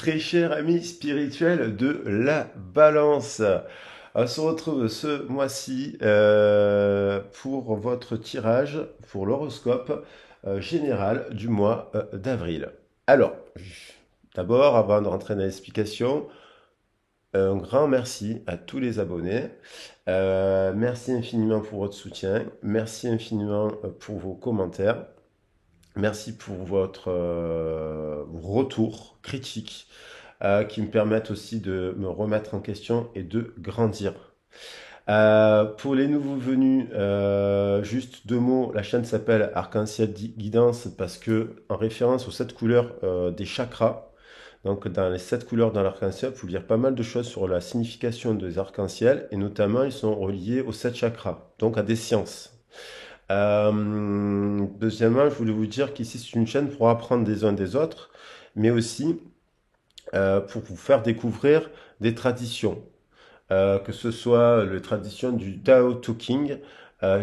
Très cher ami spirituel de la balance. On se retrouve ce mois-ci pour votre tirage pour l'horoscope général du mois d'avril. Alors, d'abord, avant de rentrer dans l'explication, un grand merci à tous les abonnés. Merci infiniment pour votre soutien. Merci infiniment pour vos commentaires. Merci pour votre retour critique qui me permettent aussi de me remettre en question et de grandir. Pour les nouveaux venus, juste deux mots, la chaîne s'appelle Arc-en-Ciel Guidance parce que en référence aux sept couleurs des chakras, donc dans les sept couleurs dans l'arc-en-ciel, vous pouvez lire pas mal de choses sur la signification des arcs-en-ciel et notamment ils sont reliés aux sept chakras, donc à des sciences. Deuxièmement, je voulais vous dire qu'ici c'est une chaîne pour apprendre des uns des autres, mais aussi pour vous faire découvrir des traditions, que ce soit les traditions du Tao Te Ching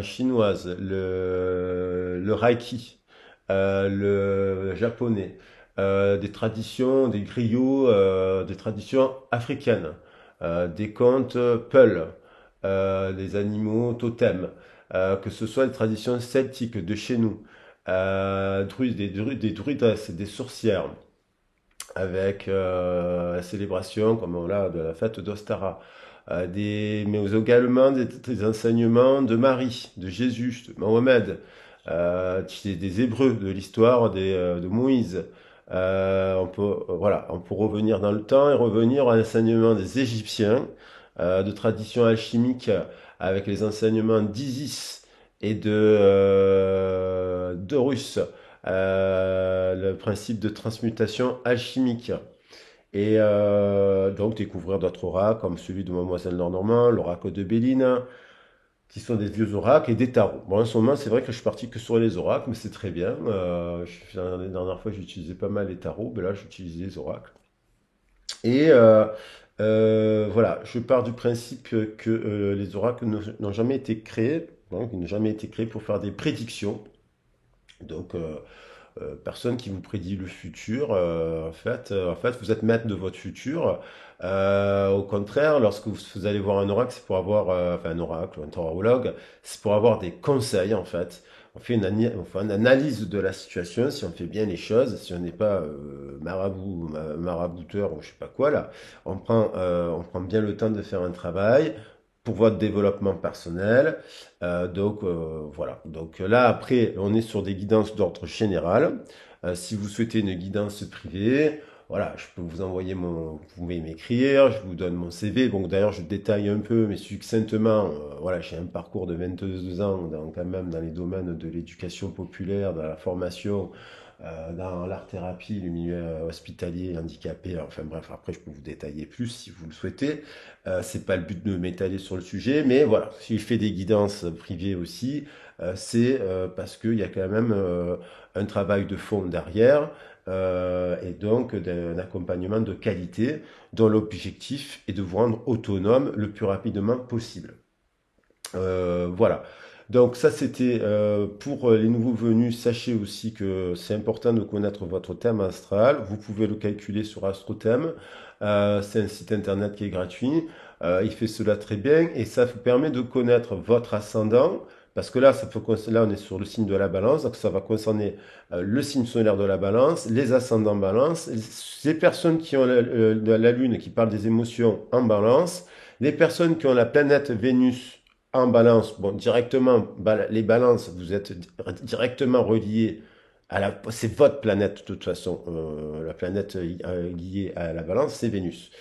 chinoise, le Reiki, le japonais, des traditions, des griots, des traditions africaines, des contes Peul, des animaux totems, que ce soit les traditions celtiques de chez nous, des druidesses, des sorcières, avec la célébration comme voilà, de la fête d'Ostara, mais également des enseignements de Marie, de Jésus, de Mohamed, des Hébreux, de l'histoire de Moïse. On peut revenir dans le temps et revenir à l'enseignement des Égyptiens, de tradition alchimique avec les enseignements d'Isis et d'Horus, le principe de transmutation alchimique. Et donc découvrir d'autres oracles comme celui de Mademoiselle Lenormand, l'oracle de Béline, qui sont des vieux oracles et des tarots. Bon, en ce moment, c'est vrai que je suis parti que sur les oracles, mais c'est très bien. La dernière fois, j'utilisais pas mal les tarots, mais là, j'utilise les oracles. Et voilà, je pars du principe que les oracles n'ont jamais été créés, donc ils n'ont jamais été créés pour faire des prédictions. Donc, personne qui vous prédit le futur. En fait, vous êtes maître de votre futur. Au contraire, lorsque vous allez voir un oracle, c'est pour avoir, enfin un oracle ou un tarologue, c'est pour avoir des conseils en fait. On fait une analyse de la situation, si on fait bien les choses, si on n'est pas marabouteur ou je sais pas quoi là, on prend bien le temps de faire un travail pour votre développement personnel. Voilà. Donc là, après, on est sur des guidances d'ordre général. Si vous souhaitez une guidance privée, voilà, je peux vous envoyer vous pouvez m'écrire, je vous donne mon CV. Donc d'ailleurs, je détaille un peu, mais succinctement. Voilà, j'ai un parcours de 22 ans quand même dans les domaines de l'éducation populaire, de la formation, dans l'art-thérapie, le milieu hospitalier, handicapé. Enfin bref, après, je peux vous détailler plus si vous le souhaitez. C'est pas le but de m'étaler sur le sujet, mais voilà, si je fais des guidances privées aussi, c'est parce qu'il y a quand même un travail de fond derrière et donc d'un accompagnement de qualité dont l'objectif est de vous rendre autonome le plus rapidement possible. Voilà. Donc ça c'était pour les nouveaux venus. Sachez aussi que c'est important de connaître votre thème astral. Vous pouvez le calculer sur AstroThème. C'est un site internet qui est gratuit. Il fait cela très bien et ça vous permet de connaître votre ascendant. Parce que là, là, on est sur le signe de la balance, donc ça va concerner le signe solaire de la balance, les ascendants balance, les personnes qui ont la lune qui parle des émotions en balance, les personnes qui ont la planète Vénus en balance, bon, directement, les balances, vous êtes directement reliés c'est votre planète de toute façon. La planète liée à la balance, c'est Vénus,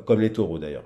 comme les taureaux d'ailleurs.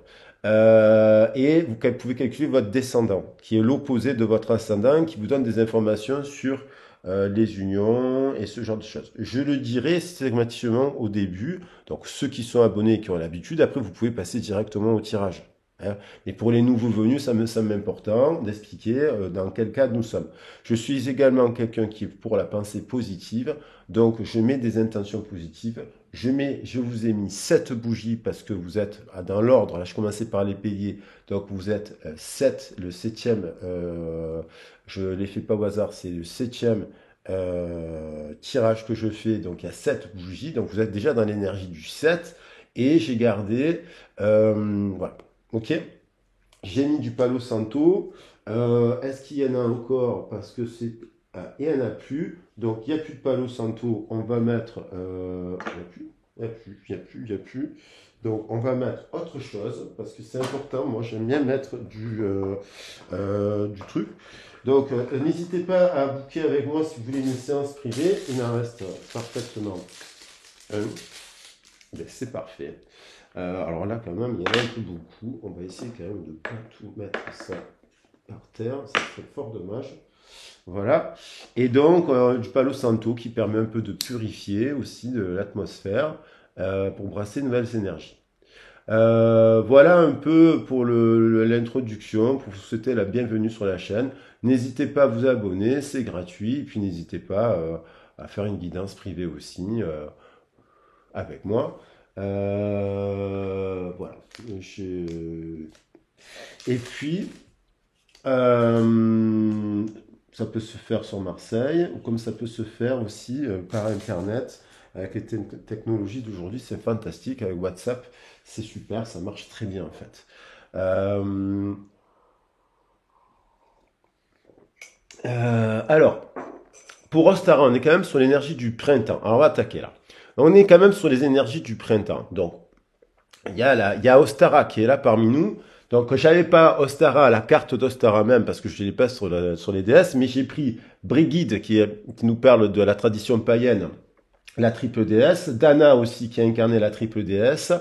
Et vous pouvez calculer votre descendant, qui est l'opposé de votre ascendant, qui vous donne des informations sur les unions et ce genre de choses. Je le dirai systématiquement au début, donc ceux qui sont abonnés et qui ont l'habitude, après vous pouvez passer directement au tirage. Hein. Mais pour les nouveaux venus, ça me semble important d'expliquer dans quel cadre nous sommes. Je suis également quelqu'un qui est pour la pensée positive, donc je mets des intentions positives. Je vous ai mis 7 bougies parce que vous êtes dans l'ordre. Là, je commençais par les payer. Donc, vous êtes 7, le septième. Je ne les fais pas au hasard, c'est le septième tirage que je fais. Donc, il y a 7 bougies. Donc, vous êtes déjà dans l'énergie du 7. et j'ai gardé, voilà, ok. J'ai mis du Palo Santo. Est-ce qu'il y en a encore? Parce que c'est, ah, il n'y en a plus. Donc il n'y a plus de Palo Santo. On va mettre, il n'y a plus, il n'y a plus, il n'y a plus, il n'y a plus. Donc on va mettre autre chose parce que c'est important. Moi j'aime bien mettre du truc. Donc n'hésitez pas à booker avec moi si vous voulez une séance privée. Il en reste parfaitement un. Ben, c'est parfait. Alors là, quand même, il y en a un peu beaucoup. On va essayer quand même de ne pas tout mettre ça par terre. Ça serait fort dommage. Voilà. Et donc, du Palo Santo qui permet un peu de purifier aussi de l'atmosphère pour brasser de nouvelles énergies. Voilà un peu pour l'introduction, pour vous souhaiter la bienvenue sur la chaîne. N'hésitez pas à vous abonner, c'est gratuit. Et puis n'hésitez pas à faire une guidance privée aussi avec moi. Voilà. Et puis, ça peut se faire sur Marseille, ou comme ça peut se faire aussi par Internet. Avec les technologies d'aujourd'hui, c'est fantastique. Avec WhatsApp, c'est super, ça marche très bien en fait. Euh, alors, pour Ostara, on est quand même sur l'énergie du printemps. Alors, on va attaquer là. On est quand même sur les énergies du printemps. Donc, il y a Ostara qui est là parmi nous. Donc, je n'avais pas Ostara, la carte d'Ostara même, parce que je ne l'ai pas sur les DS, mais j'ai pris Brigide qui nous parle de la tradition païenne, la triple déesse, Dana aussi qui a incarné la triple déesse.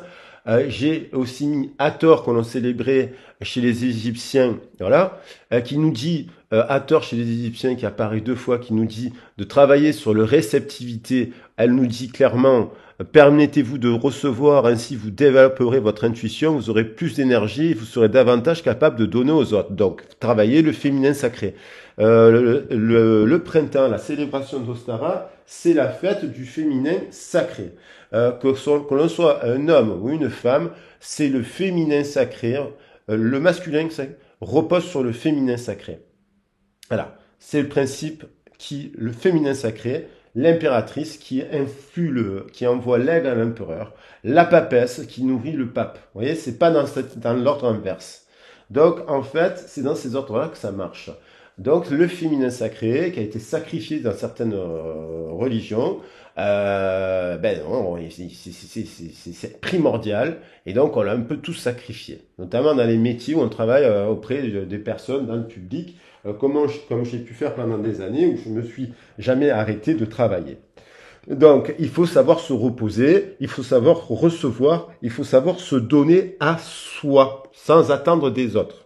J'ai aussi mis Hathor qu'on a célébré chez les Égyptiens, voilà, qui nous dit, Hathor chez les Égyptiens qui apparaît 2 fois, qui nous dit de travailler sur le réceptivité. Elle nous dit clairement, permettez-vous de recevoir, ainsi vous développerez votre intuition, vous aurez plus d'énergie et vous serez davantage capable de donner aux autres. Donc, travaillez le féminin sacré. Le printemps, la célébration d'Ostara, c'est la fête du féminin sacré. Que l'on soit un homme ou une femme, c'est le féminin sacré. Le masculin repose sur le féminin sacré. Voilà, c'est le principe le féminin sacré, l'impératrice qui envoie l'aigle à l'empereur, la papesse qui nourrit le pape. Vous voyez, c'est pas dans l'ordre inverse. Donc, en fait, c'est dans ces ordres-là que ça marche. Donc, le féminin sacré, qui a été sacrifié dans certaines religions, ben non, c'est primordial, et donc on l'a un peu tout sacrifié, notamment dans les métiers où on travaille auprès des personnes dans le public, comme j'ai pu faire pendant des années où je me suis jamais arrêté de travailler. Donc, il faut savoir se reposer, il faut savoir recevoir, il faut savoir se donner à soi, sans attendre des autres.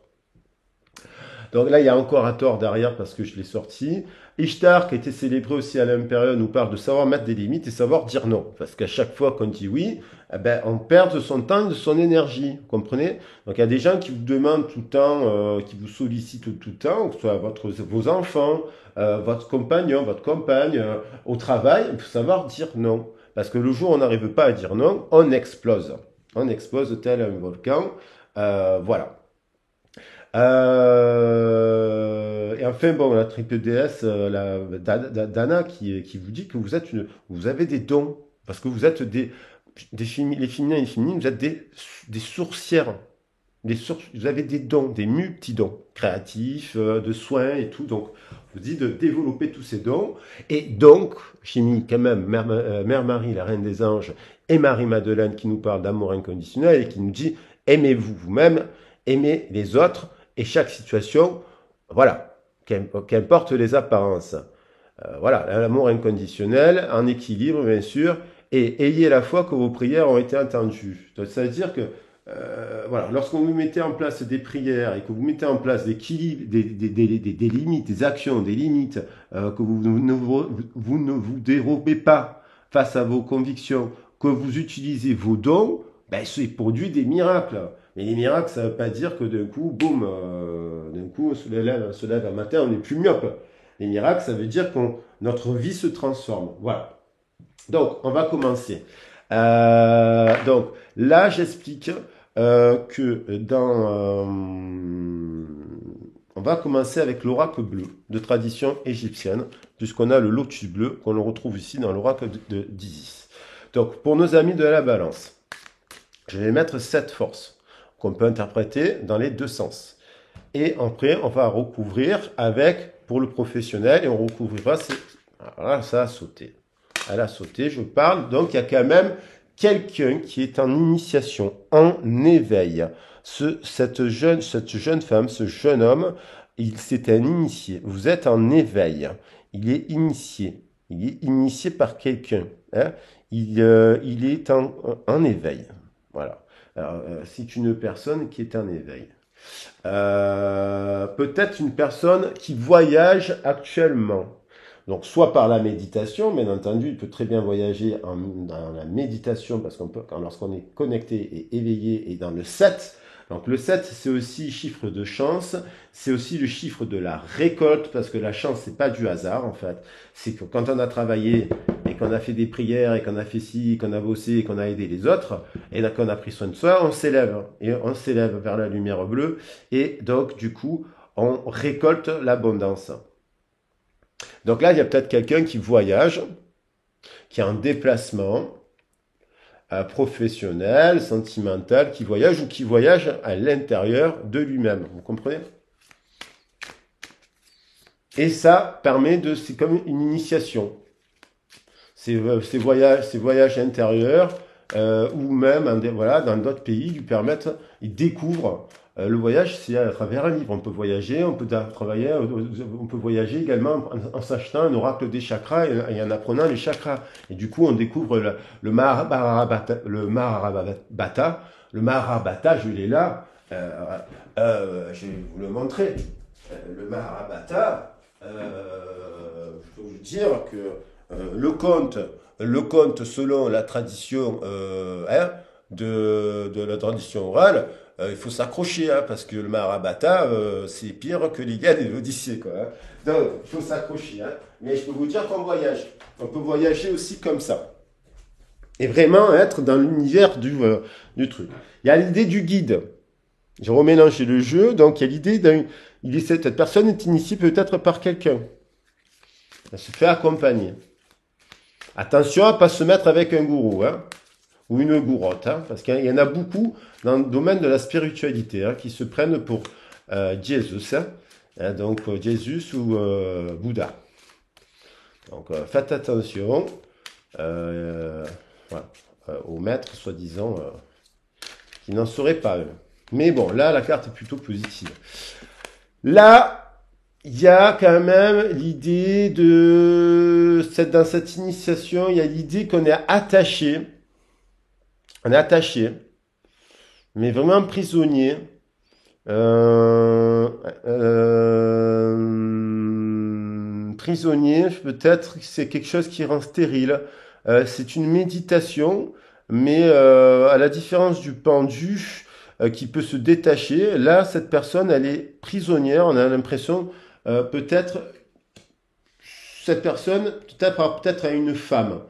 Donc là, il y a encore Hathor derrière parce que je l'ai sorti. Ishtar, qui a été célébré aussi à l'impérial, nous parle de savoir mettre des limites et savoir dire non. Parce qu'à chaque fois qu'on dit oui, eh ben, on perd de son temps, de son énergie. Vous comprenez? Donc il y a des gens qui vous demandent tout le temps, qui vous sollicitent tout le temps, que ce soit vos enfants, votre compagnon, votre compagne, au travail, il faut savoir dire non. Parce que le jour où on n'arrive pas à dire non, on explose. On explose tel un volcan. Voilà. Et enfin, bon, la triple déesse, Dana, qui vous dit que vous avez des dons, parce que vous êtes les féminins et les féminines, vous êtes des sourcières, vous avez des dons, des multi-dons, créatifs, de soins et tout. Donc, je vous dis de développer tous ces dons. Et donc, j'ai mis quand même Mère Marie, la Reine des Anges, et Marie-Madeleine qui nous parle d'amour inconditionnel et qui nous dit, aimez-vous vous-même, aimez les autres, et chaque situation, voilà, qu'importe les apparences. Voilà, l'amour inconditionnel, en équilibre bien sûr, et ayez la foi que vos prières ont été entendues. Donc, ça veut dire que, voilà, lorsque vous mettez en place des prières et que vous mettez en place des limites, des actions, des limites, que vous ne vous dérobez pas face à vos convictions, que vous utilisez vos dons, ben, c'est produit des miracles. Mais les miracles, ça ne veut pas dire que d'un coup, boum, d'un coup, on se lève un matin, on n'est plus myope. Les miracles, ça veut dire que notre vie se transforme. Voilà. Donc, on va commencer. Donc, là, j'explique que on va commencer avec l'oracle bleu de tradition égyptienne, puisqu'on a le lotus bleu qu'on retrouve ici dans l'oracle d'Isis. Donc, pour nos amis de la balance. Je vais mettre cette force qu'on peut interpréter dans les deux sens. Et après, on va recouvrir avec, pour le professionnel, et on recouvrira, voilà, ça a sauté. Elle a sauté, je parle. Donc, il y a quand même quelqu'un qui est en initiation, en éveil. Cette jeune femme, ce jeune homme, c'est un initié. Vous êtes en éveil. Il est initié. Il est initié par quelqu'un. Hein. Il est en éveil. Voilà. Alors, c'est une personne qui est en éveil. Peut-être une personne qui voyage actuellement. Donc, soit par la méditation, bien entendu, il peut très bien voyager dans la méditation, parce qu'on peut, lorsqu'on est connecté et éveillé, et dans le 7. Donc, le 7, c'est aussi chiffre de chance, c'est aussi le chiffre de la récolte, parce que la chance, c'est pas du hasard, en fait. C'est que quand on a travaillé, et qu'on a fait des prières, et qu'on a fait ci, qu'on a bossé, et qu'on a aidé les autres, et qu'on a pris soin de soi, on s'élève. Et on s'élève vers la lumière bleue, et donc, du coup, on récolte l'abondance. Donc là, il y a peut-être quelqu'un qui voyage, qui est en déplacement professionnel, sentimental, qui voyage ou qui voyage à l'intérieur de lui-même. Vous comprenez? Et ça permet c'est comme une initiation. Ces voyages intérieurs ou même voilà, dans d'autres pays lui permettent, il découvre le voyage, c'est à travers un livre. On peut voyager, on peut voyager également en s'achetant un oracle des chakras et en apprenant les chakras. Et du coup, on découvre le Mahabharata. Le Mahabharata, je l'ai là. Je vais vous le montrer. Le Mahabharata, je peux vous dire que le conte selon la tradition de la tradition orale, il faut s'accrocher, hein, parce que le Mahabharata, c'est pire que l'Iliade et l'Odyssée, quoi. Hein. Donc, il faut s'accrocher. Hein. Mais je peux vous dire qu'on voyage. On peut voyager aussi comme ça. Et vraiment être dans l'univers du truc. Il y a l'idée du guide. J'ai remélangé le jeu, donc il y a l'idée cette personne est initiée peut-être par quelqu'un. Elle se fait accompagner. Attention à ne pas se mettre avec un gourou, hein, ou une gourotte, hein, parce qu'il y en a beaucoup dans le domaine de la spiritualité qui se prennent pour Jésus, donc Jésus ou Bouddha. Donc faites attention voilà, aux maîtres, soi-disant, qui n'en seraient pas eux. Mais bon, là, la carte est plutôt positive. Là, il y a quand même l'idée dans cette initiation, il y a l'idée qu'on est attaché. On est attaché, mais vraiment prisonnier. Prisonnier, peut-être que c'est quelque chose qui rend stérile. C'est une méditation, mais à la différence du pendu, qui peut se détacher. Là, cette personne, elle est prisonnière. On a l'impression, peut-être, cette personne, peut-être à une femme.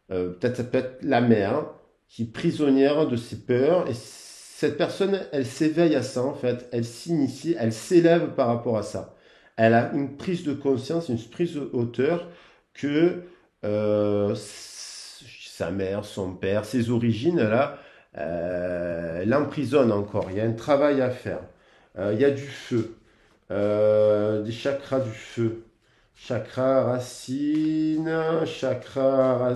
Peut-être ça peut être la mère qui est prisonnière de ses peurs. Et cette personne, elle s'éveille à ça, en fait. Elle s'initie, elle s'élève par rapport à ça. Elle a une prise de conscience, une prise de hauteur que sa mère, son père, ses origines, là, l'emprisonne encore. Il y a un travail à faire. Il y a du feu, des chakras du feu. Chakra racine, chakra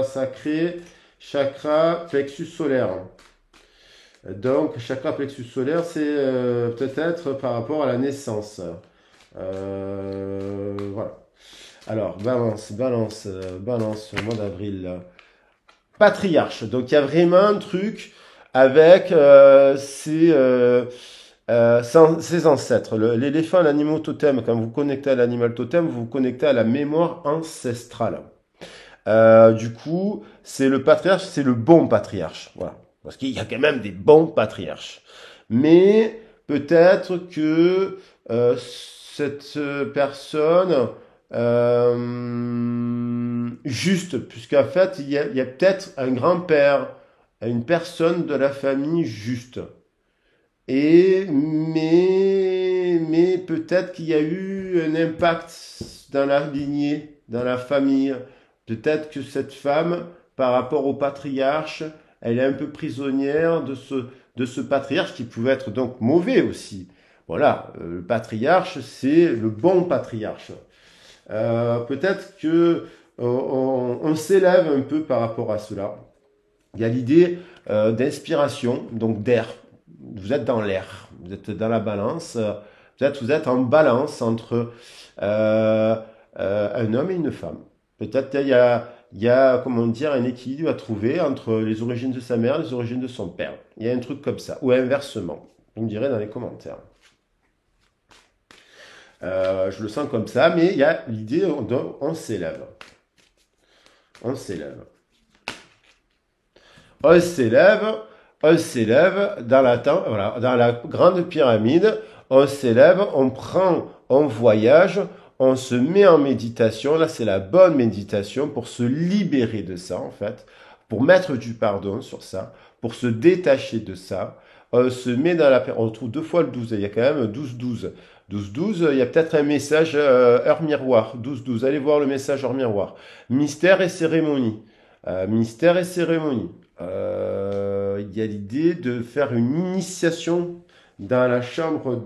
sacré, chakra plexus solaire. Donc, chakra plexus solaire, c'est peut-être par rapport à la naissance. Voilà. Alors, balance, au mois d'avril. Patriarche. Donc, il y a vraiment un truc avec ses ancêtres. L'éléphant, l'animal totem, quand vous vous connectez à l'animal totem, vous vous connectez à la mémoire ancestrale. Du coup, c'est le patriarche, c'est le bon patriarche. Voilà. Parce qu'il y a quand même des bons patriarches. Mais peut-être que cette personne, juste, puisqu'en fait, il y a peut-être un grand-père, une personne de la famille juste. Mais peut-être qu'il y a eu un impact dans la lignée, dans la famille. Peut-être que cette femme, par rapport au patriarche, elle est un peu prisonnière de ce patriarche qui pouvait être donc mauvais aussi. Voilà, le patriarche, c'est le bon patriarche. Peut-être que on s'élève un peu par rapport à cela. Il y a l'idée d'inspiration, donc d'air. Vous êtes dans l'air, vous êtes dans la balance. Peut-être vous êtes en balance entre un homme et une femme. Peut-être il y a, comment dire, un équilibre à trouver entre les origines de sa mère et les origines de son père. Il y a un truc comme ça, ou inversement. Vous me direz dans les commentaires. Je le sens comme ça, mais il y a l'idée, on s'élève. On s'élève. On s'élève, on s'élève dans voilà, dans la grande pyramide, on s'élève, on prend, on voyage, on se met en méditation. Là, c'est la bonne méditation pour se libérer de ça, en fait, pour mettre du pardon sur ça, pour se détacher de ça. On se met dans la... On retrouve 2 fois le 12, il y a quand même 12-12. 12-12, il y a peut-être un message heure miroir. 12-12, allez voir le message heure miroir. Mystère et cérémonie. Mystère et cérémonie. Il y a l'idée de faire une initiation dans la chambre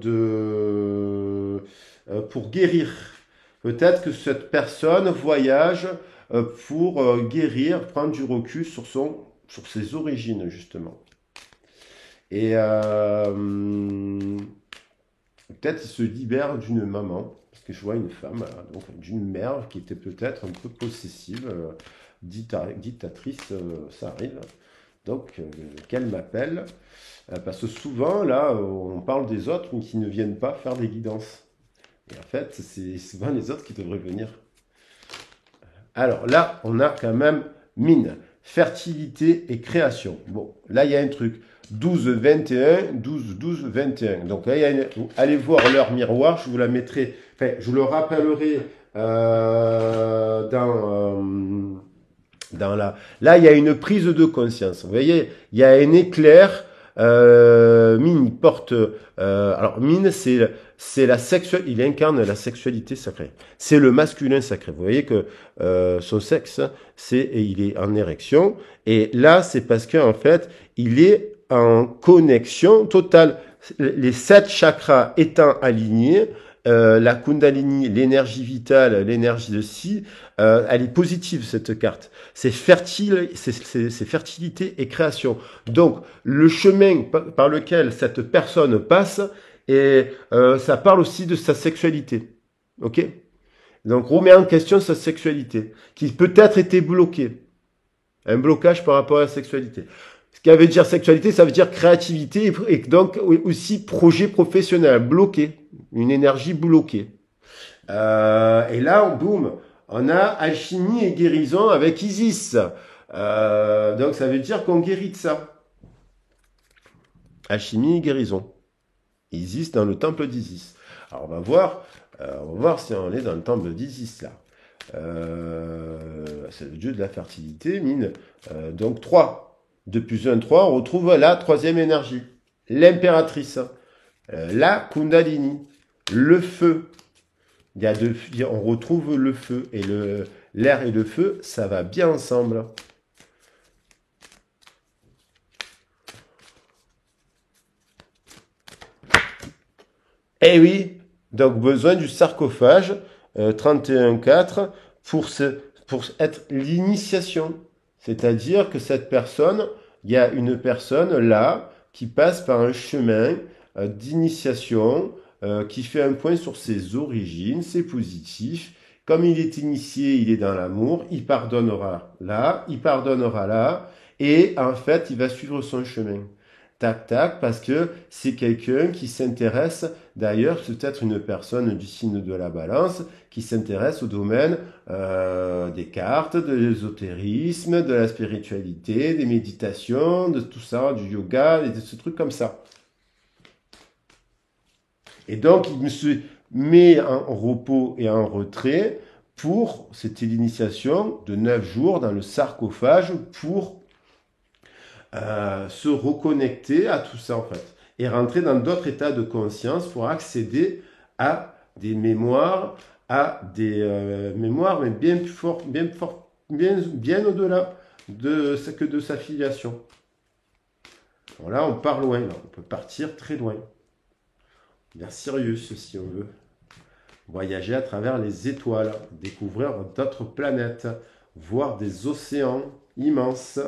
pour guérir. Peut-être que cette personne voyage pour guérir, prendre du recul sur ses origines justement. Et peut-être il se libère d'une maman, parce que je vois une femme, donc d'une mère qui était peut-être un peu possessive, dictatrice, ça arrive. Donc, qu'elle m'appelle, parce que souvent, là, on parle des autres, mais qui ne viennent pas faire des guidances. Et en fait, c'est souvent les autres qui devraient venir. Alors là, on a quand même mine, fertilité et création. Bon, là, il y a un truc. 12-21, 12-12-21. Donc là, allez voir l'heure miroir, je vous la mettrai, enfin, je vous le rappellerai Là, il y a une prise de conscience. Vous voyez, il y a un éclair. Mine, il porte... alors, Mine, c'est la sexualité. Il incarne la sexualité sacrée. C'est le masculin sacré. Vous voyez que son sexe, il est en érection. Et là, c'est parce qu'en fait, il est en connexion totale. Les 7 chakras étant alignés, la Kundalini, l'énergie vitale, l'énergie de Si, elle est positive cette carte. C'est fertile, c'est fertilité et création. Donc le chemin par lequel cette personne passe, et ça parle aussi de sa sexualité. Ok? Donc remet en question sa sexualité, qui peut-être était bloquée. Un blocage par rapport à la sexualité. Ce qui veut dire sexualité, ça veut dire créativité et donc aussi projet professionnel bloqué, une énergie bloquée. Et là, boum, on a alchimie et guérison avec Isis. Donc ça veut dire qu'on guérit de ça. Alchimie et guérison. Isis dans le temple d'Isis. Alors on va voir si on est dans le temple d'Isis là. C'est le dieu de la fertilité, mine. Donc 3. 2 plus 1, 3, on retrouve la 3e énergie, l'impératrice, la Kundalini, le feu. On retrouve le feu et l'air et le feu, ça va bien ensemble. Eh oui, donc besoin du sarcophage 31.4 pour être l'initiation. C'est-à-dire que cette personne, il y a une personne là qui passe par un chemin d'initiation, qui fait un point sur ses origines, c'est positif. Comme il est initié, il est dans l'amour, il pardonnera là, et en fait, il va suivre son chemin. Tac, tac, parce que c'est quelqu'un qui s'intéresse, d'ailleurs, c'est peut-être une personne du signe de la balance, qui s'intéresse au domaine des cartes, de l'ésotérisme, de la spiritualité, des méditations, de tout ça, du yoga, et de ce truc comme ça. Et donc, il se met en repos et en retrait c'était l'initiation de 9 jours dans le sarcophage pour se reconnecter à tout ça en fait et rentrer dans d'autres états de conscience pour accéder à des mémoires, mémoires mais bien plus fort, bien au-delà que de sa filiation. Bon, là, on part loin, là. On peut partir très loin. Bien Sirius, si on veut. Voyager à travers les étoiles, découvrir d'autres planètes, voir des océans immenses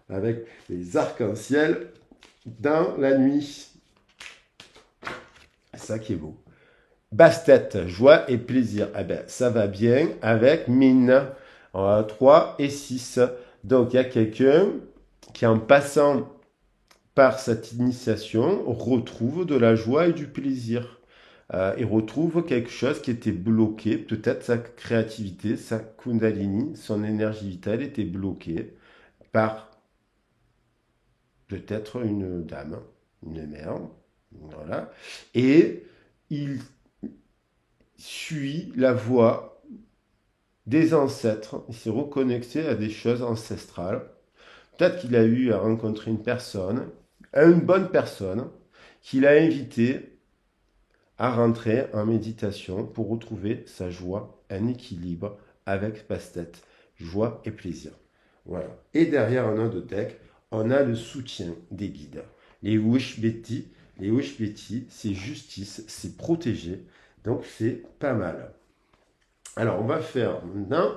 avec les arcs-en-ciel dans la nuit. C'est ça qui est beau. Basse-tête, joie et plaisir. Eh ben, ça va bien avec mine. 3 et 6. Donc, il y a quelqu'un qui, en passant par cette initiation, retrouve de la joie et du plaisir. Et retrouve quelque chose qui était bloqué, peut-être sa créativité, sa kundalini, son énergie vitale était bloquée par peut-être une dame, une mère, voilà. Et il suit la voie des ancêtres, il s'est reconnecté à des choses ancestrales. Peut-être qu'il a eu à rencontrer une bonne personne, qu'il a invité à rentrer en méditation pour retrouver sa joie, un équilibre avec Passe-Tête, joie et plaisir. Voilà. Et derrière un autre deck, on a le soutien des guides. Les Wishbeti, c'est justice, c'est protégé, donc c'est pas mal. Alors, on va faire maintenant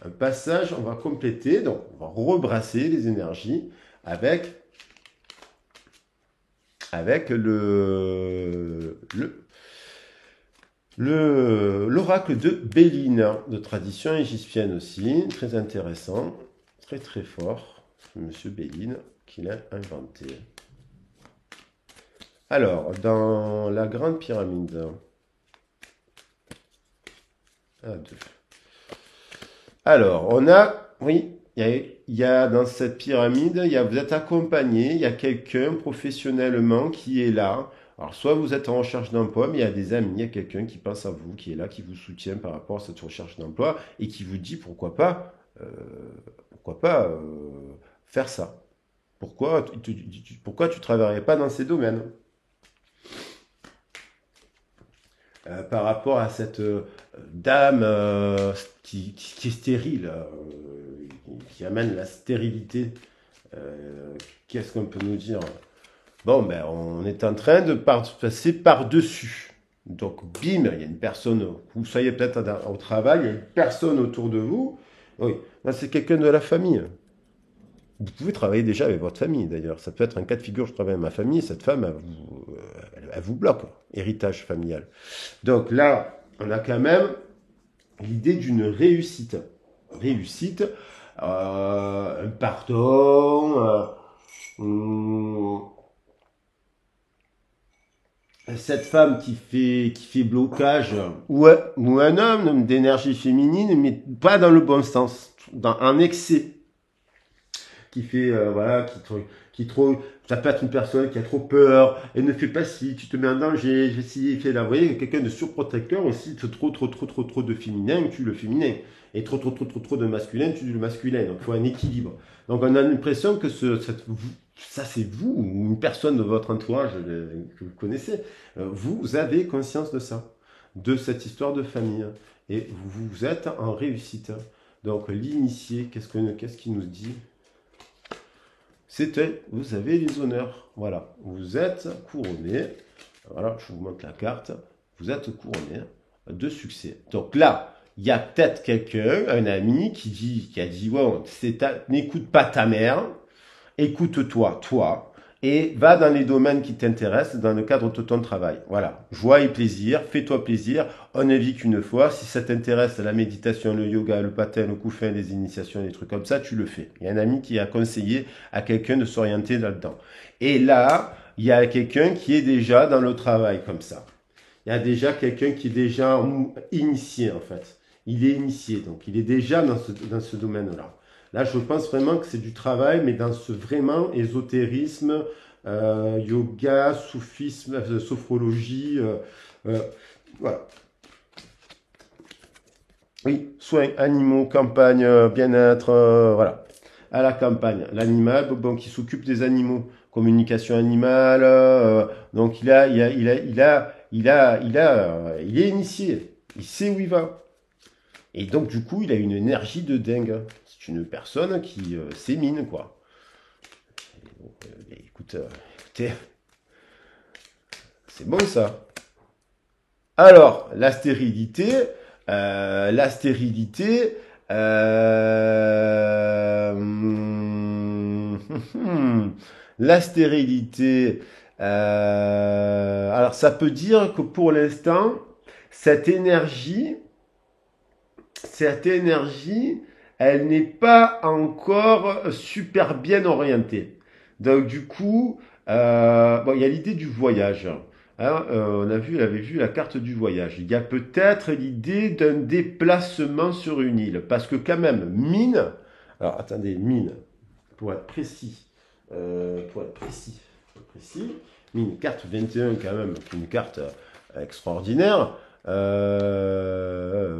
un passage, on va compléter, donc on va rebrasser les énergies avec l'oracle de Béline, de tradition égyptienne aussi, très intéressant, très très fort, Monsieur Béline, qui l'a inventé. Alors, dans la grande pyramide, alors, on a, oui, il y a dans cette pyramide, vous êtes accompagné, il y a quelqu'un professionnellement qui est là. Alors, soit vous êtes en recherche d'emploi, mais il y a des amis, il y a quelqu'un qui pense à vous, qui est là, qui vous soutient par rapport à cette recherche d'emploi et qui vous dit euh, pourquoi pas faire ça. Pourquoi tu ne travaillerais pas dans ces domaines? Par rapport à cette dame qui est stérile, qui amène la stérilité. Qu'est-ce qu'on peut nous dire? Bon, ben, on est en train de passer par-dessus. Donc, bim, il y a une personne, vous soyez peut-être au travail, il y a une personne autour de vous. Oui, c'est quelqu'un de la famille. Vous pouvez travailler déjà avec votre famille, d'ailleurs. Ça peut être un cas de figure, je travaille avec ma famille, cette femme, elle vous bloque, héritage familial. Donc là, on a quand même l'idée d'une réussite. Réussite, un pardon, cette femme qui fait blocage, ou un homme d'énergie féminine, mais pas dans le bon sens, en excès. Qui fait, voilà, qui trop, ça peut être une personne qui a trop peur, et ne fait pas ci, tu te mets en danger, j'ai ci, fait là, vous voyez, quelqu'un de surprotecteur aussi, trop de féminin, tu le féminin, et trop de masculin, tu le masculin, donc il faut un équilibre. Donc on a l'impression que ça c'est vous, ou une personne de votre entourage que vous connaissez, vous avez conscience de ça, de cette histoire de famille, et vous êtes en réussite. Donc l'initié, qu'est-ce qu'il nous dit? Vous avez les honneurs. Voilà, vous êtes couronné. Voilà, je vous montre la carte. Vous êtes couronné de succès. Donc là, il y a peut-être quelqu'un, un ami, qui a dit, ouais, n'écoute pas ta mère, écoute-toi, toi, et va dans les domaines qui t'intéressent dans le cadre de ton travail. Voilà, joie et plaisir, fais-toi plaisir, on ne vit qu'une fois. Si ça t'intéresse, la méditation, le yoga, le patin, le couffin, les initiations, des trucs comme ça, tu le fais. Il y a un ami qui a conseillé à quelqu'un de s'orienter là-dedans. Et là, il y a quelqu'un qui est déjà dans le travail comme ça. Il y a déjà quelqu'un qui est déjà initié en fait. Il est initié, donc il est déjà dans ce domaine-là. Là, je pense vraiment que c'est du travail, mais dans ce vraiment ésotérisme, yoga, soufisme, sophrologie, voilà. Oui, soins animaux, campagne, bien-être, voilà. À la campagne, l'animal, bon, qui s'occupe des animaux, communication animale, donc il est initié, il sait où il va. Et donc, du coup, il a une énergie de dingue. C'est une personne qui s'émine, quoi. Écoute, Écoutez, c'est bon ça. Alors, la stérilité, euh, la stérilité, alors ça peut dire que pour l'instant, cette énergie, cette énergie, elle n'est pas encore super bien orientée. Donc du coup, bon, il y a l'idée du voyage. Hein, il avait vu la carte du voyage. Il y a peut-être l'idée d'un déplacement sur une île. Parce que quand même, mine, alors attendez, mine, pour être précis, précis, mine, carte 21 quand même, qui est une carte extraordinaire. Euh,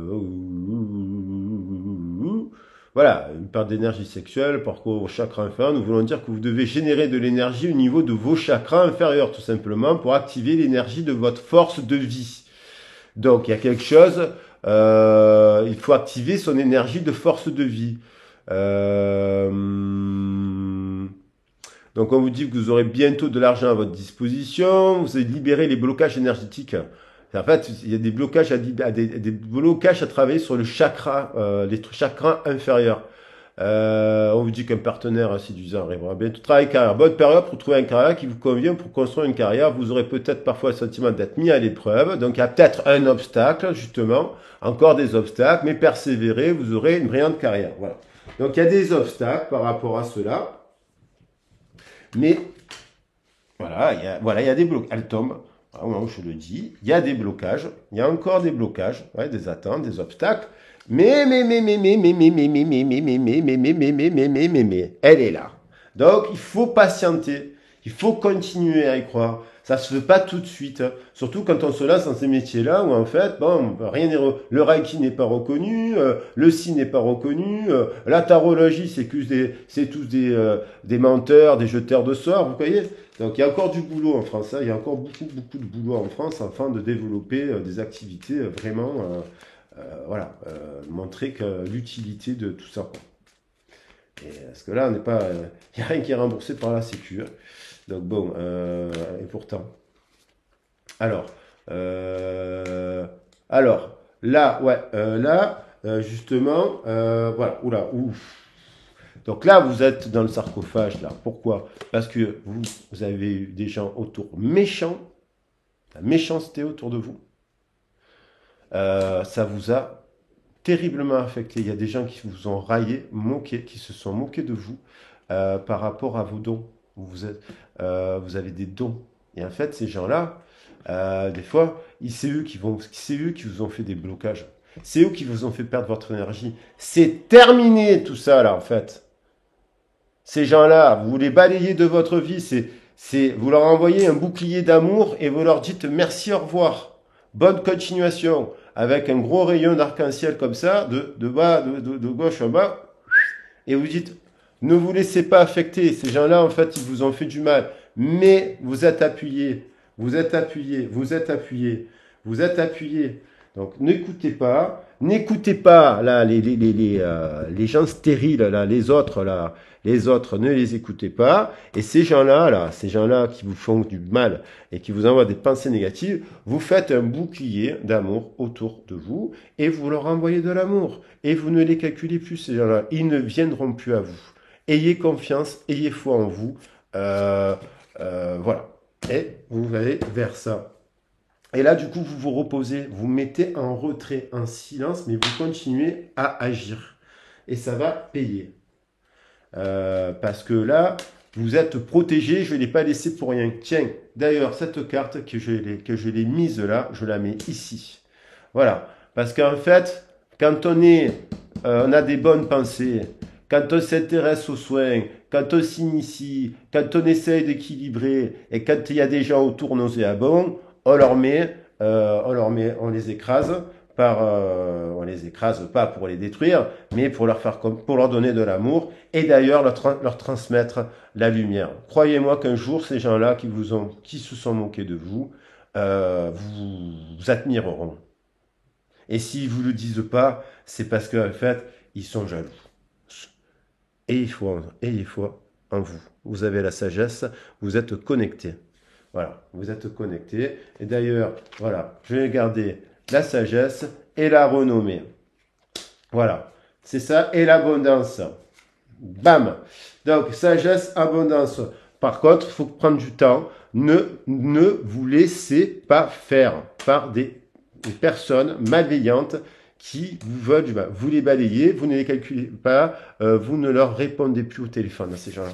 voilà, une perte d'énergie sexuelle par rapport au chakra inférieur. Nous voulons dire que vous devez générer de l'énergie au niveau de vos chakras inférieurs, tout simplement, pour activer l'énergie de votre force de vie. Donc, il y a quelque chose, il faut activer son énergie de force de vie. Euh, donc, on vous dit que vous aurez bientôt de l'argent à votre disposition, vous allez libérer les blocages énergétiques. En fait, il y a des blocages des blocages à travailler sur le chakra, les chakras inférieurs. On vous dit qu'un partenaire séduisant arrivera bientôt. Travail carrière. Bonne période pour trouver un carrière qui vous convient pour construire une carrière. Vous aurez peut-être parfois le sentiment d'être mis à l'épreuve. Donc il y a peut-être un obstacle, justement. Encore des obstacles, mais persévérez, vous aurez une brillante carrière. Voilà. Donc il y a des obstacles par rapport à cela. Mais voilà, il y a des blocages. Elle tombe. Au moment où je le dis, il y a des blocages. Il y a encore des blocages, ouais, des attentes, des obstacles. Elle est là. Donc, il faut patienter. Il faut continuer à y croire. Ça se fait pas tout de suite. Surtout quand on se lance dans ces métiers-là où en fait, bon, rien n'est le Reiki n'est pas reconnu, le Si n'est pas reconnu, la tarologie c'est tous des menteurs, des jeteurs de sorts, vous voyez. Donc il y a encore du boulot en France, hein. Il y a encore beaucoup de boulot en France afin de développer des activités vraiment, voilà, montrer que l'utilité de tout ça. Parce que là, on n'est pas, il n'y a rien qui est remboursé par la Sécu. Donc bon, et pourtant. Alors, euh, alors là, ouais, justement, voilà, oula, ouf. Donc là, vous êtes dans le sarcophage, là. Pourquoi? Parce que vous avez eu des gens autour méchants, la méchanceté autour de vous. Ça vous a terriblement affecté. Il y a des gens qui vous ont raillé, moqué, qui se sont moqués de vous par rapport à vos dons. Vous avez des dons. Et en fait, ces gens-là, des fois, c'est eux qui vous ont fait des blocages. C'est eux qui vous ont fait perdre votre énergie. C'est terminé tout ça là, en fait. Ces gens-là, vous les balayez de votre vie. Vous leur envoyez un bouclier d'amour et vous leur dites merci, au revoir. Bonne continuation. Avec un gros rayon d'arc-en-ciel comme ça, de gauche en bas. Et vous dites, ne vous laissez pas affecter. Ces gens-là, en fait, ils vous ont fait du mal. Mais vous êtes appuyé. Vous êtes appuyé. Vous êtes appuyé. Vous êtes appuyé. Donc, n'écoutez pas là les gens stériles là, les autres, ne les écoutez pas. Et ces gens-là qui vous font du mal et qui vous envoient des pensées négatives, vous faites un bouclier d'amour autour de vous et vous leur envoyez de l'amour. Et vous ne les calculez plus ces gens-là, ils ne viendront plus à vous. Ayez confiance, ayez foi en vous. Euh, voilà. Et vous allez vers ça. Et là, du coup, vous vous reposez, vous mettez en retrait, en silence, mais vous continuez à agir. Et ça va payer. Parce que là, vous êtes protégé, je ne l'ai pas laissé pour rien. Tiens, d'ailleurs, cette carte que je l'ai mise là, je la mets ici. Voilà. Parce qu'en fait, quand on a des bonnes pensées, quand on s'intéresse aux soins, quand on s'initie, quand on essaye d'équilibrer, et quand il y a des gens autour nauséabonds, on les écrase on les écrase pas pour les détruire, mais pour pour leur donner de l'amour et d'ailleurs leur transmettre la lumière. Croyez-moi qu'un jour ces gens-là qui se sont moqués de vous, vous admireront. Et s'ils vous le disent pas, c'est parce qu'en fait ils sont jaloux. Et il faut en vous. Vous avez la sagesse, vous êtes connecté. Voilà, vous êtes connecté. Et d'ailleurs, voilà, je vais garder la sagesse et la renommée. Voilà, c'est ça, et l'abondance. Bam. Donc, sagesse, abondance. Par contre, il faut prendre du temps. Ne vous laissez pas faire par des personnes malveillantes qui vous veulent du mal. Vous les balayez, vous ne les calculez pas, vous ne leur répondez plus au téléphone à ces gens-là.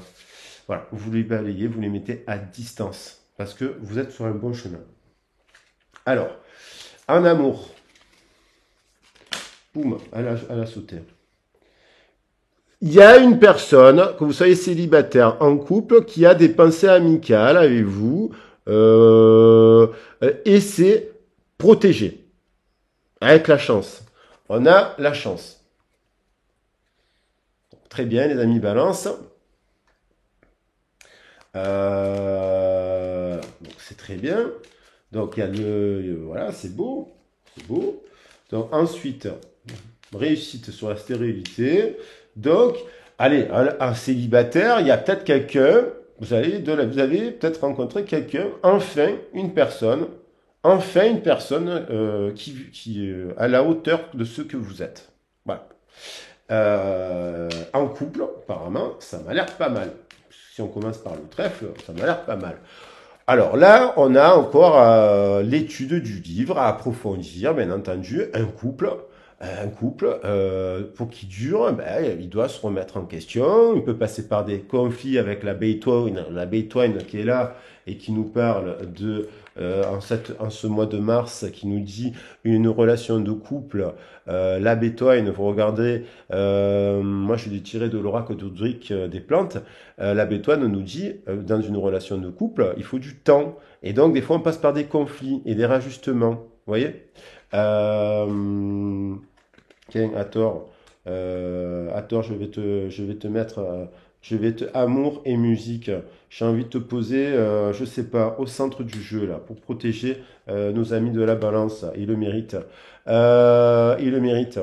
Voilà, vous les balayez, vous les mettez à distance parce que vous êtes sur un bon chemin. Alors, en amour, boum, elle a sauté. Il y a une personne, que vous soyez célibataire, en couple, qui a des pensées amicales avec vous, et c'est protégé, avec la chance. On a la chance. Très bien, les amis balance. Donc c'est très bien. Donc il y a voilà, c'est beau, c'est beau. Donc ensuite, réussite sur la stérilité. Donc, allez, un célibataire, il y a peut-être quelqu'un, vous avez peut-être rencontré quelqu'un, enfin une personne qui à la hauteur de ce que vous êtes. Voilà. En couple, apparemment, ça m'a l'air pas mal. Si on commence par le trèfle, ça m'a l'air pas mal. Alors là, on a encore l'étude du livre à approfondir, bien entendu. Un couple, pour qu'il dure, ben, il doit se remettre en question. Il peut passer par des conflits avec la Bétoine qui est là et qui nous parle de en ce mois de mars, qui nous dit une relation de couple. La Bétoine, vous regardez, moi je l'ai tiré de l'oracle d'Audric des plantes. La Bétoine nous dit, dans une relation de couple, il faut du temps. Et donc, des fois, on passe par des conflits et des rajustements. Vous voyez Tiens, Hathor, je vais te mettre, amour et musique. J'ai envie de te poser, je sais pas, au centre du jeu, là, pour protéger nos amis de la balance. Ils le méritent. Ils le méritent.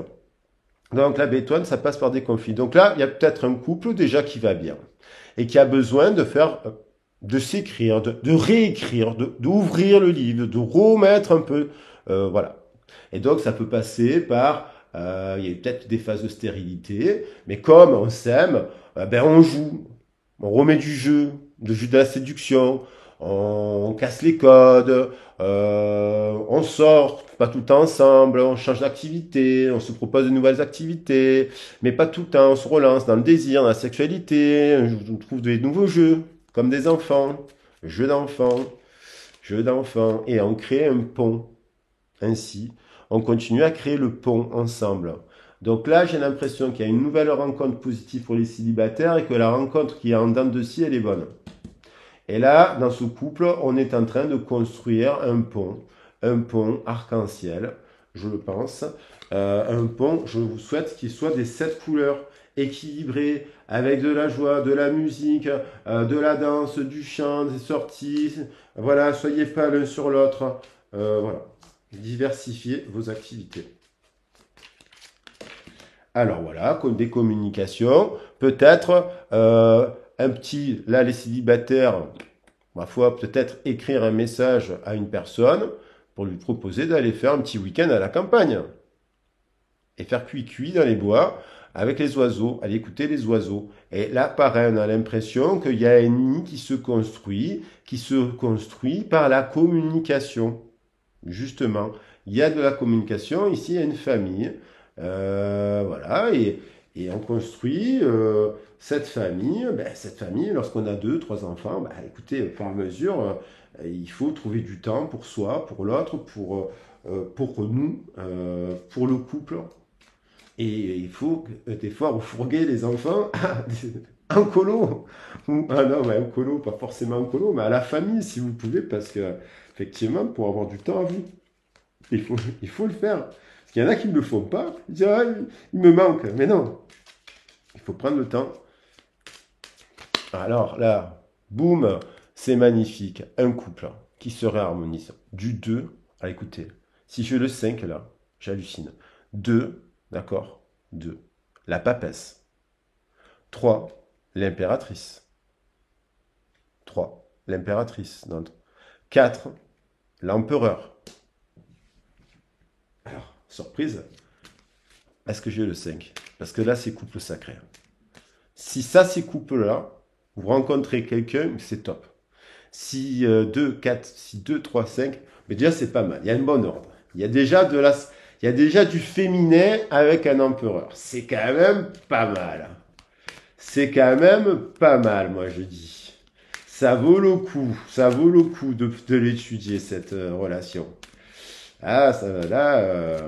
Donc, la bétoine, ça passe par des conflits. Donc là, il y a peut-être un couple déjà qui va bien et qui a besoin de s'écrire, de réécrire, d'ouvrir le livre, de remettre un peu, voilà. Et donc ça peut passer par, il y a peut-être des phases de stérilité, mais comme on s'aime, ben on joue, on remet du jeu, de la séduction, on casse les codes, on sort, pas tout le temps ensemble, on change d'activité, on se propose de nouvelles activités, mais pas tout le temps, on se relance dans le désir, dans la sexualité, on trouve des nouveaux jeux, comme des enfants, jeux d'enfants, jeux d'enfants, et on crée un pont. Ainsi, on continue à créer le pont ensemble. Donc là, j'ai l'impression qu'il y a une nouvelle rencontre positive pour les célibataires et que la rencontre qui est en dents de scie, elle est bonne. Et là, dans ce couple, on est en train de construire un pont arc-en-ciel, je le pense. Un pont, je vous souhaite qu'il soit des 7 couleurs, équilibré, avec de la joie, de la musique, de la danse, du chant, des sorties. Voilà, soyez pas l'un sur l'autre. Voilà, diversifiez vos activités. Alors voilà, des communications, peut-être un petit, là les célibataires, ma foi, peut-être écrire un message à une personne pour lui proposer d'aller faire un petit week-end à la campagne et faire cuit-cuit dans les bois avec les oiseaux, aller écouter les oiseaux. Et là, pareil, on a l'impression qu'il y a un nid qui se construit par la communication. Justement, il y a de la communication, ici il y a une famille, voilà, et on construit cette famille, lorsqu'on a 2, 3 enfants, écoutez, au fur et à mesure, il faut trouver du temps pour soi, pour l'autre, pour nous, pour le couple. Et il faut des fois refourguer les enfants en colo. Ah non, mais en colo, pas forcément en colo, mais à la famille si vous pouvez, parce que effectivement, pour avoir du temps à vous, il faut, il faut le faire. Parce qu'il y en a qui ne le font pas, ils disent, ah, il me manque. Mais non, il faut prendre le temps. Alors là, boum, c'est magnifique. Un couple qui se réharmonise. Du 2, ah, écoutez, si je le 5 là, j'hallucine. 2, d'accord, 2. La papesse. 3, l'impératrice. 3, l'impératrice. 4, l'empereur. Alors, surprise, est-ce que j'ai le 5? Parce que là, c'est couple sacré. Si ça, c'est couple-là, vous rencontrez quelqu'un, c'est top. Si 2, 4, si 2, 3, 5, mais déjà, c'est pas mal. Il y a un bon ordre. Il y a déjà du féminin avec un empereur. C'est quand même pas mal. C'est quand même pas mal, moi, je dis. Ça vaut le coup de l'étudier, cette relation. Ah, ça va là.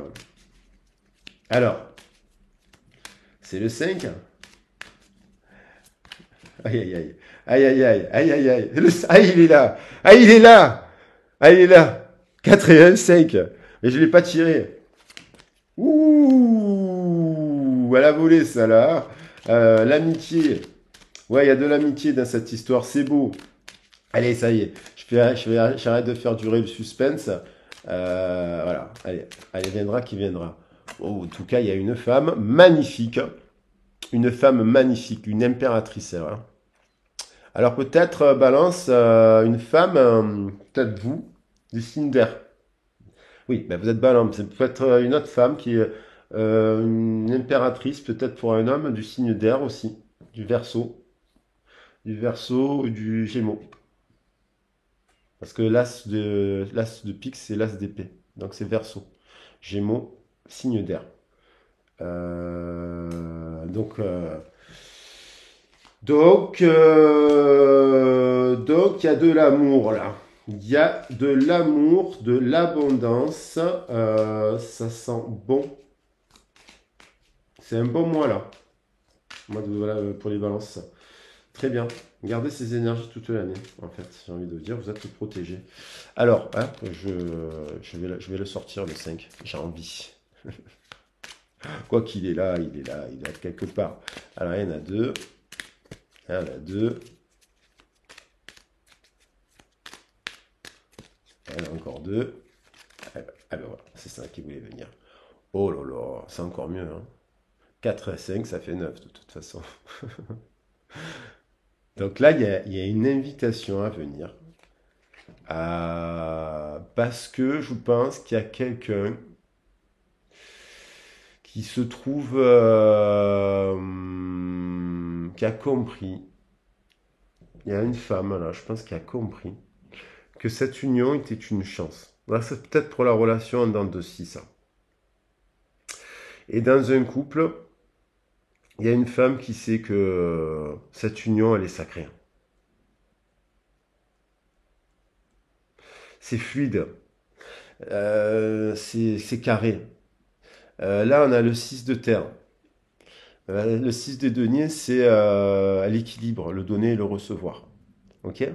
Alors, c'est le 5. Aïe, aïe, aïe. Aïe, aïe, aïe. Aïe, aïe, aïe. Ah, il est là. Ah, il est là. Ah, il est là. 4 et 1, 5. Mais je ne l'ai pas tiré. Ouh, à la volée, ça, là. L'amitié. Ouais, il y a de l'amitié dans cette histoire. C'est beau. Allez, ça y est. J'arrête de faire durer le suspense. Voilà. Allez, allez, viendra qui viendra. Oh, en tout cas, il y a une femme magnifique. Une femme magnifique. Une impératrice, elle, hein. Alors peut-être, Balance, une femme, peut-être vous, du signe d'air. Oui, ben vous êtes Balance. C'est peut-être une autre femme qui est une impératrice, peut-être pour un homme du signe d'air aussi, du Verseau, ou du Gémeaux. Parce que l'as de pique, c'est l'as d'épée. Donc c'est Verseau. Gémeaux, signe d'air. Donc, il y a de l'amour là. Il y a de l'amour, de l'abondance. Ça sent bon. C'est un bon mois là. Moi, voilà, pour les balances. Très bien. Gardez ces énergies toute l'année. En fait, j'ai envie de dire, vous êtes protégés. Alors, hein, je vais le sortir le 5. J'ai envie. Quoi qu'il est là, il est là, il est quelque part. Alors, il y en a deux. Il y en a deux. Il y en a encore deux. Ah ben voilà, c'est ça qui voulait venir. Oh là là, c'est encore mieux, hein. 4 et 5, ça fait 9 de toute façon. Donc là, il y a une invitation à venir. Parce que je pense qu'il y a quelqu'un qui se trouve, qui a compris. Il y a une femme, là, je pense, qui a compris que cette union était une chance. Là, c'est peut-être pour la relation en dents de scie, ça. Et dans un couple, il y a une femme qui sait que cette union, elle est sacrée. C'est fluide, c'est carré. Là, on a le 6 de terre. Le 6 de denier, c'est l'équilibre, le donner et le recevoir. Ok?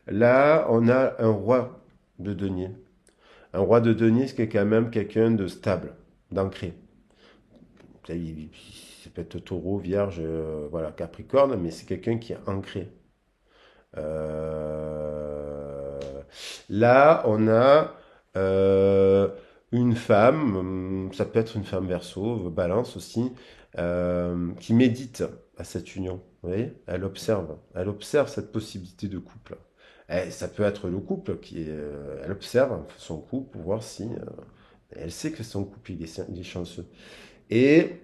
Là, on a un roi de denier. Un roi de denier, c'est quand même quelqu'un de stable, d'ancré. Ça peut être taureau, vierge, voilà, capricorne, mais c'est quelqu'un qui est ancré. Euh, Là, on a une femme, ça peut être une femme verso, balance aussi, qui médite à cette union. Vous voyez, elle observe cette possibilité de couple. Ça peut être le couple elle observe son couple pour voir si elle sait que son couple il est chanceux. Et,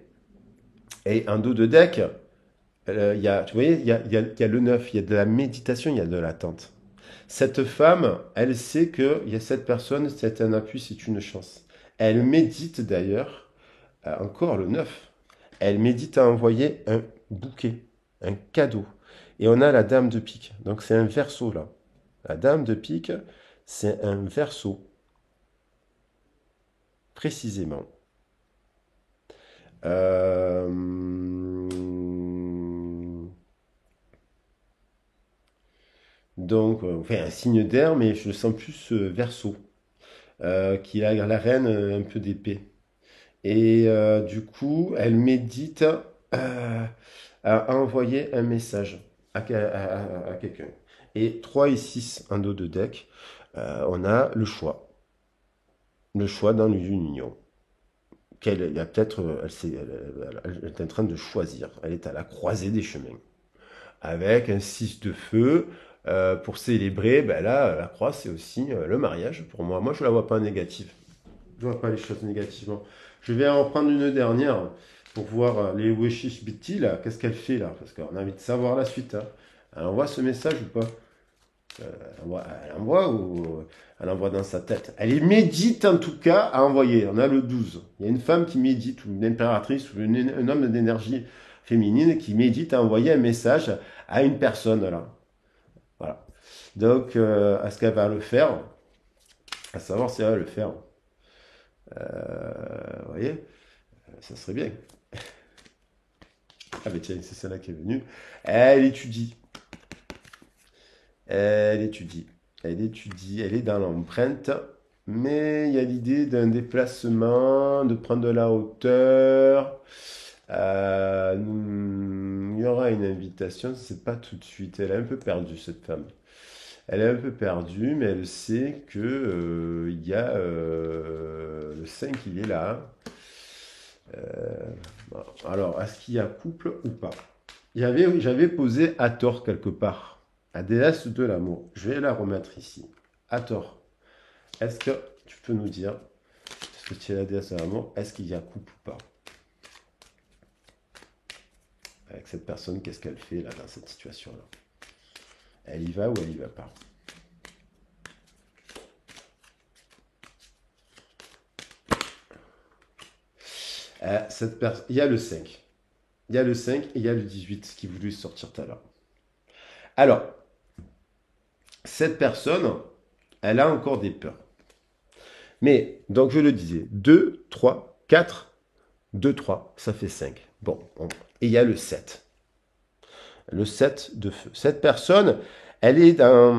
et un dos de deck, vous voyez, il y a le 9, il y a de la méditation, il y a de l'attente. Cette femme, elle sait que il y a cette personne, c'est un appui, c'est une chance. Elle médite d'ailleurs, encore le 9. Elle médite à envoyer un bouquet, un cadeau. Et on a la dame de pique. Donc c'est un verso là. La dame de pique, c'est un verso, précisément. Euh, Donc, enfin, un signe d'air, mais je le sens plus verso, qui a la reine un peu d'épée. Et du coup, elle médite à envoyer un message à quelqu'un. Et 3 et 6 en dos de deck, on a le choix. Le choix dans une union. Il y a peut-être, elle est en train de choisir. Elle est à la croisée des chemins. Avec un 6 de feu, pour célébrer, ben là, la croix, c'est aussi le mariage pour moi. Moi, je ne la vois pas négative. Je ne vois pas les choses négativement. Je vais en prendre une dernière pour voir les Weshish Betty, là. Qu'est-ce qu'elle fait, là? Parce qu'on a envie de savoir la suite. Hein. Elle envoie ce message ou pas? Elle envoie ou elle envoie dans sa tête? Elle est médite, en tout cas, à envoyer. On a le 12. Il y a une femme qui médite, ou une impératrice, ou un homme d'énergie féminine qui médite à envoyer un message à une personne, là. Voilà. Donc, est-ce qu'elle va le faire? À savoir si elle va le faire. Vous voyez, ça serait bien. Ah, mais tiens, c'est celle-là qui est venue. Elle étudie. Elle étudie. Elle étudie. Elle est dans l'empreinte. Mais il y a l'idée d'un déplacement, de prendre de la hauteur. Il y aura une invitation, c'est pas tout de suite. Elle est un peu perdue, cette femme. Elle est un peu perdue, mais elle sait que il y a le 5, il est là. Bon. Alors, est-ce qu'il y a couple ou pas? J'avais posé Hathor quelque part, la déesse de l'amour. Je vais la remettre ici. Hathor, est-ce que tu peux nous dire, est-ce que tu es la déesse de l'amour, est-ce qu'il y a couple ou pas? Avec cette personne, qu'est-ce qu'elle fait là dans cette situation-là? Elle y va ou elle y va pas? Il y a le 5. Il y a le 5 et il y a le 18, ce qui voulait sortir tout à l'heure. Alors, cette personne, elle a encore des peurs. Mais, donc je le disais, 2, 3, 4, 2, 3, ça fait 5. Bon, et il y a le 7. Le 7 de feu. Cette personne, elle est dans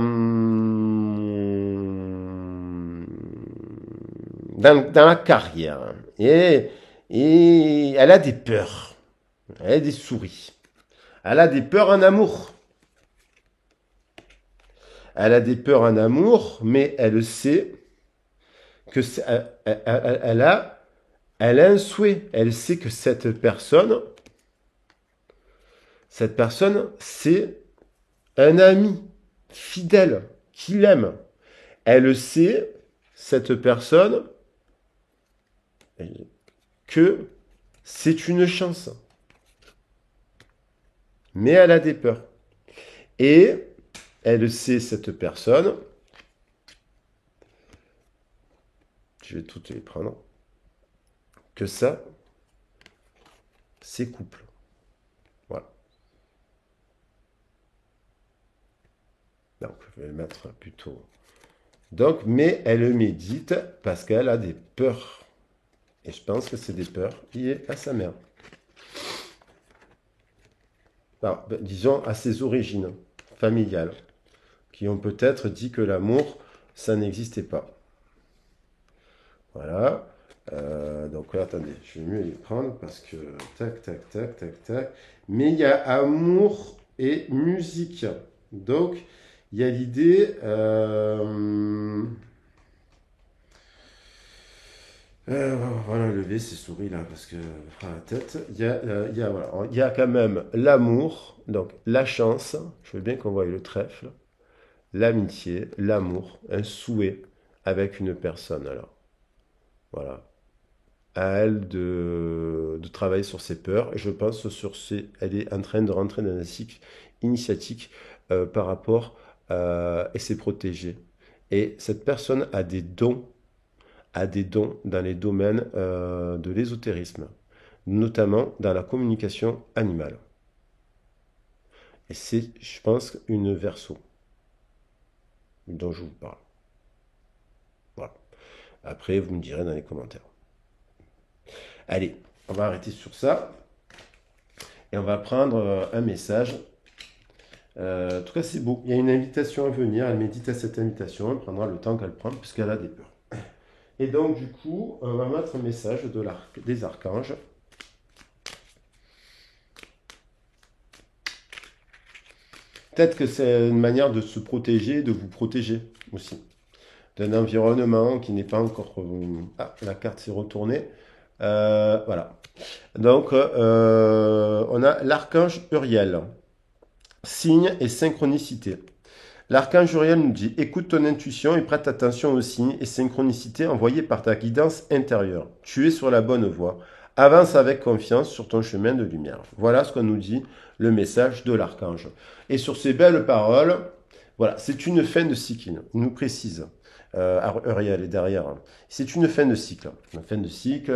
la carrière. Et elle a des peurs. Elle a des souris. Elle a des peurs en amour. Elle a des peurs en amour, mais elle sait que elle a un souhait. Elle sait que cette personne, c'est un ami fidèle qui l'aime. Elle sait, cette personne, que c'est une chance. Mais elle a des peurs. Et elle sait, cette personne, je vais toutes les prendre, que ça, c'est couple. Voilà. Donc, je vais le mettre plutôt. Donc, mais elle médite parce qu'elle a des peurs. Et je pense que c'est des peurs liées à sa mère. Alors, disons à ses origines familiales, qui ont peut-être dit que l'amour, ça n'existait pas. Voilà. Donc là, attendez, je vais mieux les prendre parce que tac, tac, tac, tac, tac. Mais il y a amour et musique. Donc, il y a l'idée. Voilà, lever ses souris là parce que la tête. Voilà, il y a quand même l'amour, donc la chance. Je veux bien qu'on voie le trèfle, l'amitié, l'amour, un souhait avec une personne. Alors, voilà. À elle de travailler sur ses peurs. Et je pense elle est en train de rentrer dans un cycle initiatique par rapport et s'est protégée. Et cette personne a des dons dans les domaines de l'ésotérisme, notamment dans la communication animale. Et c'est, je pense, une verso dont je vous parle. Voilà. Après, vous me direz dans les commentaires. Allez, on va arrêter sur ça. Et on va prendre un message. En tout cas, c'est beau. Il y a une invitation à venir. Elle médite à cette invitation. Elle prendra le temps qu'elle prend puisqu'elle a des peurs. Et donc, du coup, on va mettre un message des archanges. Peut-être que c'est une manière de se protéger, de vous protéger aussi. D'un environnement qui n'est pas encore... Ah, la carte s'est retournée. Voilà. Donc, on a l'archange Uriel. Signe et synchronicité. L'archange Uriel nous dit, écoute ton intuition et prête attention aux signes et synchronicités envoyés par ta guidance intérieure. Tu es sur la bonne voie. Avance avec confiance sur ton chemin de lumière. Voilà ce qu'on nous dit le message de l'archange. Et sur ces belles paroles, voilà, c'est une fin de cycle. Il nous précise. Uriel est derrière. C'est une fin de cycle. Une fin de cycle,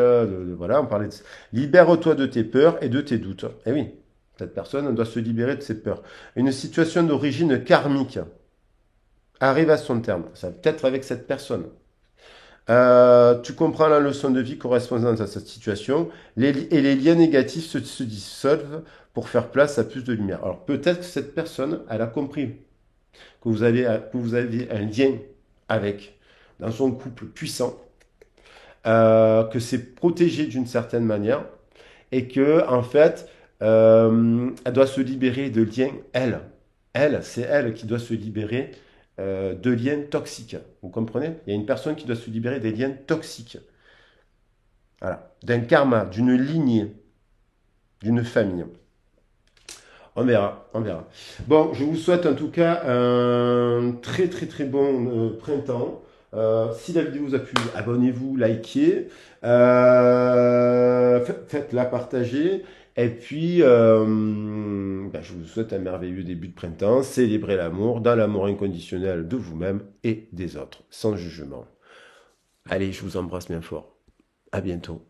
voilà, on parlait de... Libère-toi de tes peurs et de tes doutes. Eh oui, cette personne doit se libérer de ses peurs. Une situation d'origine karmique arrive à son terme. Ça peut être avec cette personne. Tu comprends la leçon de vie correspondant à cette situation et les liens négatifs se dissolvent pour faire place à plus de lumière. Alors peut-être que cette personne, elle a compris que vous avez un lien avec, dans son couple puissant, que c'est protégé d'une certaine manière et que en fait, elle doit se libérer de liens, elle. Elle, c'est elle qui doit se libérer de liens toxiques. Vous comprenez? Il y a une personne qui doit se libérer des liens toxiques. Voilà. D'un karma, d'une lignée, d'une famille. On verra, on verra. Bon, je vous souhaite en tout cas un très très très bon printemps. Si la vidéo vous a plu, abonnez-vous, likez, faites-la partager. Et puis, ben, je vous souhaite un merveilleux début de printemps. Célébrez l'amour, dans l'amour inconditionnel de vous-même et des autres, sans jugement. Allez, je vous embrasse bien fort. À bientôt.